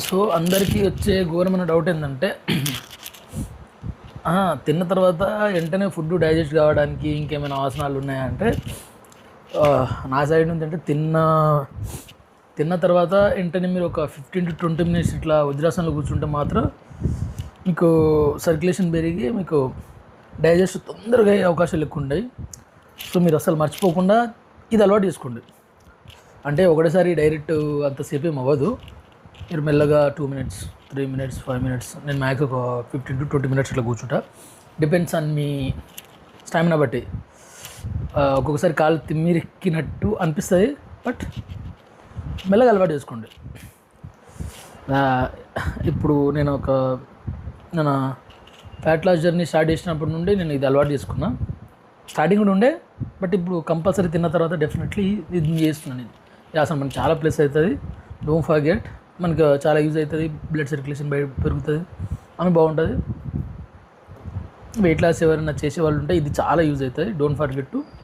So అందరికీ వచ్చే ఘోరమైన డౌట్ ఏంటంటే తిన్న తర్వాత వెంటనే ఫుడ్ డైజెస్ట్ కావడానికి ఇంకేమైనా ఆసనాలు ఉన్నాయా అంటే నా సైడ్ నుంచి అంటే తిన్న తర్వాత వెంటనే మీరు ఒక 15 to 20 minutes ఇట్లా వజ్రాసనంలో కూర్చుంటే మాత్రం మీకు సర్క్యులేషన్ పెరిగి మీకు డైజెస్ట్ తొందరగా అయ్యే అవకాశాలు ఎక్కువ ఉన్నాయి. సో మీరు అసలు మర్చిపోకుండా ఇది అలవాటు చేసుకోండి. అంటే ఒకటేసారి డైరెక్ట్ అంతసేపు ఏం అవ్వదు. మీరు మెల్లగా 2 minutes, 3 minutes, 5 minutes, నేను మ్యాక్స్ ఒక 15 to 20 minutes ఇట్లా కూర్చుంటా. డిపెండ్స్ ఆన్ మీ స్టామినా బట్టి. ఒక్కొక్కసారి కాలు తిమ్మిరెక్కినట్టు అనిపిస్తుంది, బట్ మెల్లగా అలవాటు చేసుకోండి. ఇప్పుడు నేను ఫ్యాట్ లాస్ జర్నీ స్టార్ట్ చేసినప్పటి నుండి నేను ఇది అలవాటు చేసుకున్నా. స్టార్టింగ్ కూడా ఉండే, బట్ ఇప్పుడు కంపల్సరీ తిన్న తర్వాత డెఫినెట్లీ ఇది చేస్తున్నాను. ఇది అసలు మనకు చాలా ప్లస్ అవుతుంది. డోంట్ ఫర్గెట్, మనకు చాలా యూజ్ అవుతుంది. బ్లడ్ సర్క్యులేషన్ పెరుగుతుంది, అని బాగుంటుంది. వెయిట్ లాస్ ఎవరైనా చేసే వాళ్ళు ఉంటే ఇది చాలా యూజ్ అవుతుంది. Don't forget to